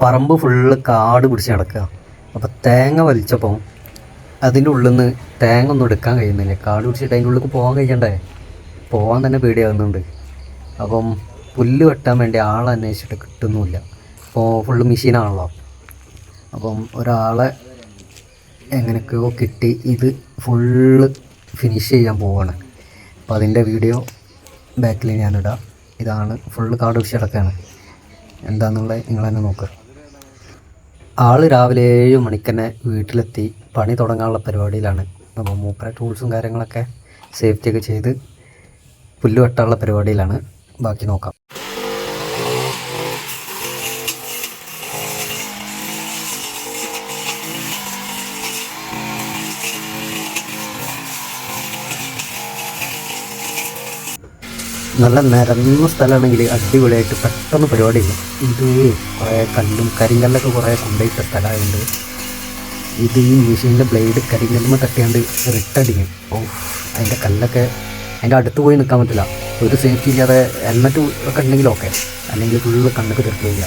പറമ്പ് ഫുള്ള് കാട് പിടിച്ച് കിടക്കുക. അപ്പോൾ തേങ്ങ വലിച്ചപ്പം അതിൻ്റെ ഉള്ളിൽ നിന്ന് തേങ്ങ ഒന്നും എടുക്കാൻ കഴിയുന്നില്ല. കാട് പിടിച്ചിട്ട് അതിൻ്റെ ഉള്ളിൽ പോകാൻ കഴിയണ്ടേ, പോകാൻ തന്നെ പേടിയാകുന്നുണ്ട്. അപ്പം പുല്ല് വെട്ടാൻ വേണ്ടി ആളെ അന്വേഷിച്ചിട്ട് കിട്ടുന്നുമില്ല. അപ്പോൾ ഫുള്ള് മെഷീനാണല്ലോ. അപ്പം ഒരാളെ എങ്ങനെയൊക്കെയോ കിട്ടി ഇത് ഫുള്ള് ഫിനിഷ് ചെയ്യാൻ പോവുകയാണ്. അപ്പോൾ അതിൻ്റെ വീഡിയോ ബാക്കിൽ ഞാനിടാം. ഇതാണ് ഫുള്ള് കാട് പിടിച്ച് കിടക്കുകയാണ്. എന്താണെന്നുള്ളത് നിങ്ങൾ തന്നെ നോക്കുക. ആൾ രാവിലെ 7 മണിക്ക് തന്നെ വീട്ടിലെത്തി പണി തുടങ്ങാനുള്ള പരിപാടിയിലാണ്. അപ്പോൾ മൂപ്പര ടൂൾസും കാര്യങ്ങളൊക്കെ സേഫ്റ്റിയൊക്കെ ചെയ്ത് പുല്ല് വെട്ടാനുള്ള പരിപാടിയിലാണ്. ബാക്കി നോക്കാം. നല്ല നിരന്ന സ്ഥലമാണെങ്കിൽ അടിപൊളിയായിട്ട് പെട്ടെന്ന് പരിപാടി ചെയ്യും. ഇത് കുറേ കരിങ്കല്ലൊക്കെ കുറേ കൊണ്ടുപോയിട്ട സ്ഥലമായതുകൊണ്ട് ഇത് ഈ മെഷീനിൻ്റെ ബ്ലേഡ് കരിങ്കല്ലുമ്പോൾ തട്ടിയാണ്ട് റിട്ടടിക്കും. അതിൻ്റെ കല്ലൊക്കെ അതിൻ്റെ അടുത്ത് പോയി നിൽക്കാൻ പറ്റില്ല. ഒരു സേഫ്റ്റി ഇല്ലാതെ ഹെൽമെറ്റ് ഒക്കെ ഉണ്ടെങ്കിലും ഓക്കെ, അല്ലെങ്കിൽ ഫുള്ള് കണ്ണൊക്കെ തീർത്ത് വരിക.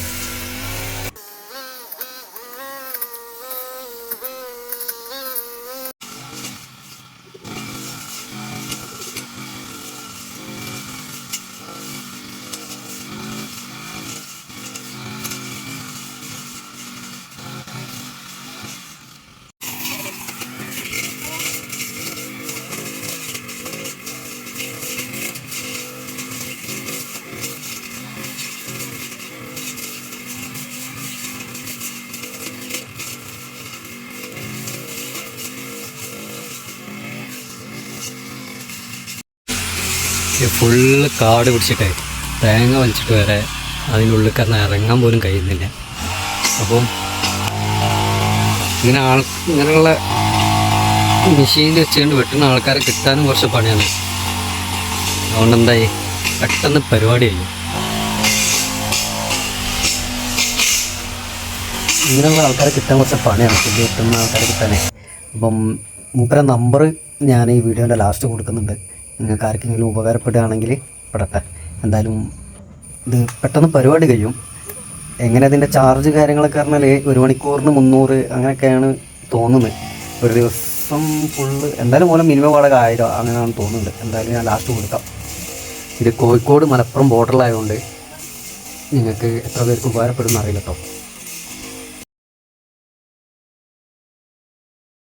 ഫുള്ള് കാട് പിടിച്ചിട്ടേ തേങ്ങ വലിച്ചിട്ട് വരെ അതിനുള്ളിൽ കാരണം ഇറങ്ങാൻ പോലും കഴിയുന്നില്ല. അപ്പം ഇങ്ങനെയുള്ള മെഷീനിൽ വെച്ചുകൊണ്ട് വെട്ടുന്ന ആൾക്കാരെ കിട്ടാനും കുറച്ച് പണിയാണ്. അതുകൊണ്ട് എന്തായി പെട്ടെന്ന് പരിപാടി ചെയ്യും. ഇങ്ങനെയുള്ള ആൾക്കാരെ കിട്ടാൻ കുറച്ച് പണിയാണ്, പുല്ല് വെട്ടുന്ന ആൾക്കാരെ കിട്ടാനേ. അപ്പം മൂപ്പര നമ്പർ ഞാൻ ഈ വീഡിയോൻ്റെ ലാസ്റ്റ് കൊടുക്കുന്നുണ്ട്. നിങ്ങൾക്ക് ആർക്കെങ്കിലും ഉപകാരപ്പെടുകയാണെങ്കിൽ പെടട്ടെ. എന്തായാലും ഇത് പെട്ടെന്ന് പരിപാടി കഴിയും. എങ്ങനെ അതിൻ്റെ ചാർജ് കാര്യങ്ങളൊക്കെ പറഞ്ഞാൽ 1 മണിക്കൂറിന് 300 അങ്ങനെയൊക്കെയാണ് തോന്നുന്നത്. ഒരു ദിവസം ഫുള്ള് എന്തായാലും മൂലം മിനിമം വാടക 1000 അങ്ങനെയാണ് തോന്നുന്നുണ്ട്. എന്തായാലും ഞാൻ ലാസ്റ്റ് കൊടുക്കാം. ഇത് കോഴിക്കോട് മലപ്പുറം ബോർഡറിലായതുകൊണ്ട് നിങ്ങൾക്ക് എത്ര പേർക്ക് ഉപകാരപ്പെടുമെന്ന് അറിയില്ല കേട്ടോ.